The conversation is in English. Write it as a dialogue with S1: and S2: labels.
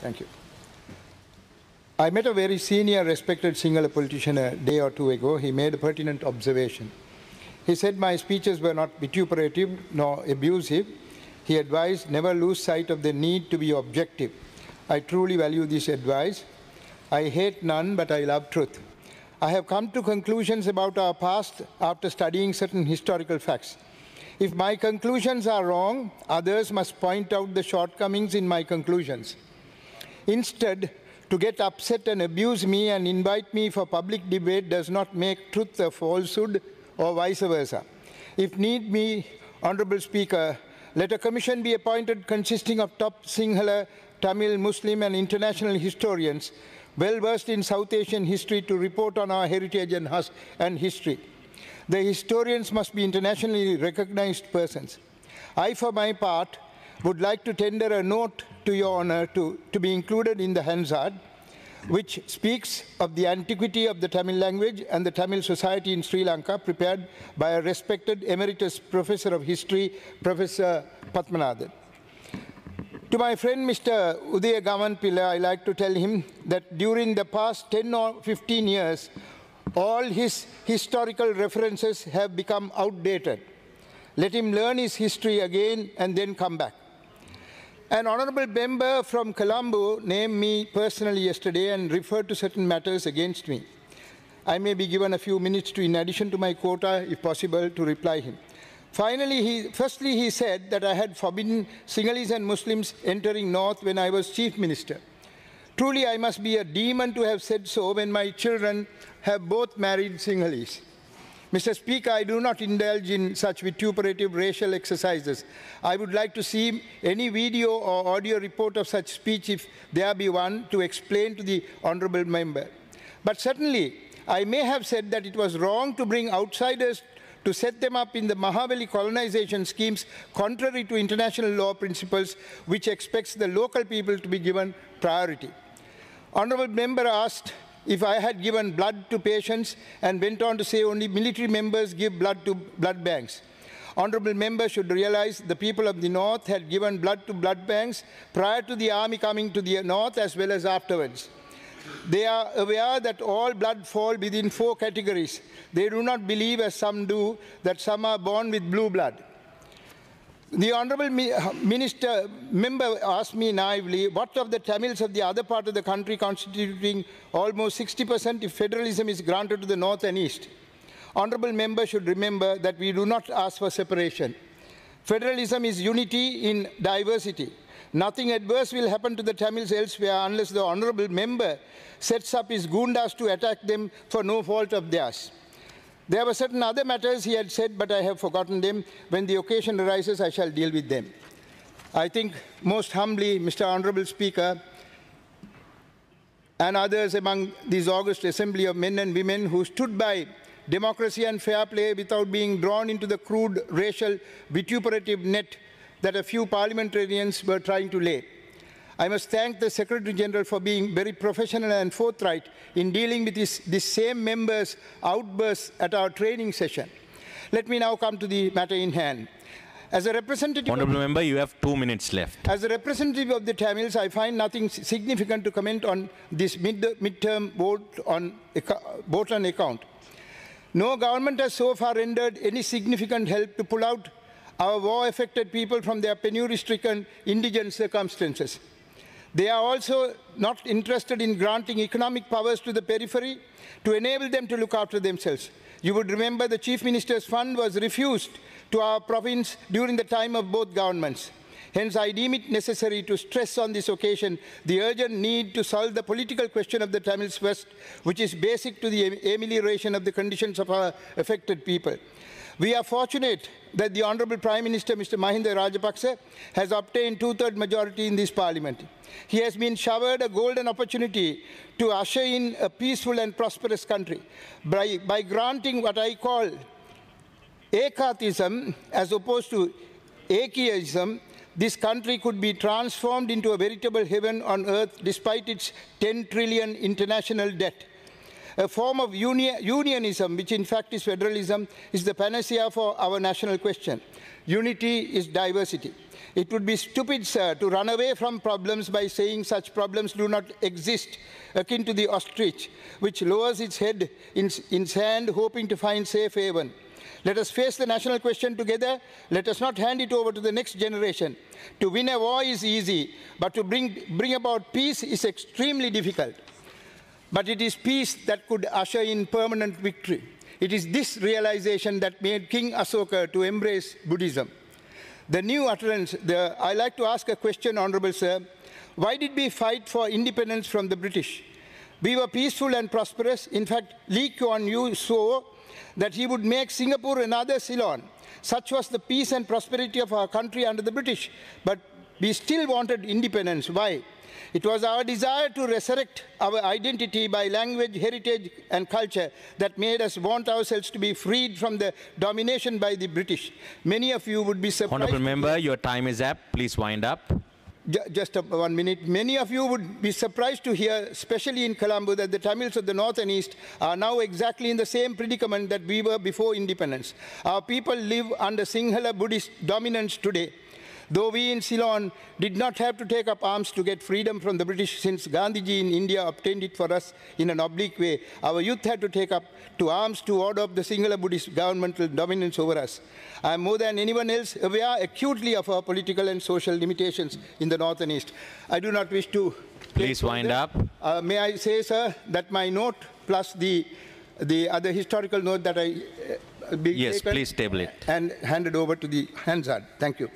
S1: Thank you. I met a very senior, respected Sinhala politician a day or two ago. He made a pertinent observation. He said my speeches were not vituperative nor abusive. He advised never lose sight of the need to be objective. I truly value this advice. I hate none, but I love truth. I have come to conclusions about our past after studying certain historical facts. If my conclusions are wrong, others must point out the shortcomings in my conclusions. Instead, to get upset and abuse me and invite me for public debate does not make truth a falsehood or vice versa. If need be, Honorable Speaker, let a commission be appointed consisting of top Sinhala, Tamil, Muslim and international historians well versed in South Asian history to report on our heritage and history. The historians must be internationally recognized persons. I, for my part, would like to tender a note to your honor to be included in the Hansard, which speaks of the antiquity of the Tamil language and the Tamil society in Sri Lanka, prepared by a respected emeritus professor of history, Professor Padmanathan. To my friend Mr. Udaya Gamanpilla, I like to tell him that during the past 10 or 15 years, all his historical references have become outdated. Let him learn his history again and then come back. An honorable member from Colombo named me personally yesterday and referred to certain matters against me. I may be given a few minutes in addition to my quota, if possible, to reply him. Firstly, he said that I had forbidden Sinhalese and Muslims entering North when I was Chief Minister. Truly, I must be a demon to have said so when my children have both married Sinhalese. Mr. Speaker, I do not indulge in such vituperative racial exercises. I would like to see any video or audio report of such speech, if there be one, to explain to the honourable member. But certainly, I may have said that it was wrong to bring outsiders to set them up in the Mahabali colonization schemes contrary to international law principles, which expects the local people to be given priority. Honourable member asked if I had given blood to patients and went on to say only military members give blood to blood banks. Honourable members should realize the people of the North had given blood to blood banks prior to the army coming to the North as well as afterwards. They are aware that all blood fall within 4 categories. They do not believe, as some do, that some are born with blue blood. The honourable member asked me naively, what of the Tamils of the other part of the country constituting almost 60% if federalism is granted to the North and East? Honourable member should remember that we do not ask for separation. Federalism is unity in diversity. Nothing adverse will happen to the Tamils elsewhere unless the honourable member sets up his goondas to attack them for no fault of theirs. There were certain other matters he had said, but I have forgotten them. When the occasion arises, I shall deal with them. I think most humbly, Mr. Honourable Speaker, and others among this august assembly of men and women who stood by democracy and fair play without being drawn into the crude racial vituperative net that a few parliamentarians were trying to lay. I must thank the Secretary General for being very professional and forthright in dealing with this same member's outbursts at our training session. Let me now come to the matter in hand. As a representative
S2: Honourable member, you have 2 minutes left.
S1: As a representative of the Tamils, I find nothing significant to comment on this midterm vote on account. No government has so far rendered any significant help to pull out our war-affected people from their penury-stricken indigent circumstances. They are also not interested in granting economic powers to the periphery to enable them to look after themselves. You would remember the Chief Minister's fund was refused to our province during the time of both governments. Hence, I deem it necessary to stress on this occasion the urgent need to solve the political question of the Tamils first, which is basic to the amelioration of the conditions of our affected people. We are fortunate that the Honourable Prime Minister, Mr. Mahinda Rajapaksa, has obtained 2/3 majority in this parliament. He has been showered a golden opportunity to usher in a peaceful and prosperous country by granting what I call Ekathism as opposed to Ekiyism. This country could be transformed into a veritable heaven on earth despite its 10 trillion international debt. A form of unionism, which in fact is federalism, is the panacea for our national question. Unity is diversity. It would be stupid, sir, to run away from problems by saying such problems do not exist, akin to the ostrich, which lowers its head in sand, hoping to find safe haven. Let us face the national question together. Let us not hand it over to the next generation. To win a war is easy, but to bring about peace is extremely difficult. But it is peace that could usher in permanent victory. It is this realization that made King Asoka to embrace Buddhism. The new utterance, I like to ask a question, Honorable Sir. Why did we fight for independence from the British? We were peaceful and prosperous. In fact, Lee Kuan Yew swore that he would make Singapore another Ceylon. Such was the peace and prosperity of our country under the British. But we still wanted independence. Why? It was our desire to resurrect our identity by language, heritage, and culture that made us want ourselves to be freed from the domination by the British. Many of you would be surprised.
S2: Honourable Member, your time is up. Please wind up.
S1: Just 1 minute. Many of you would be surprised to hear, especially in Colombo, that the Tamils of the north and east are now exactly in the same predicament that we were before independence. Our people live under Sinhala Buddhist dominance today. Though we in Ceylon did not have to take up arms to get freedom from the British, since Gandhiji in India obtained it for us in an oblique way, our youth had to take up to arms to ward off the Sinhala Buddhist governmental dominance over us. I am more than anyone else aware acutely of our political and social limitations in the north and east. I do not wish to...
S2: Please wind up.
S1: May I say, sir, that my note plus the other historical note that I...
S2: yes, please table it.
S1: And handed over to the Hansard. Thank you.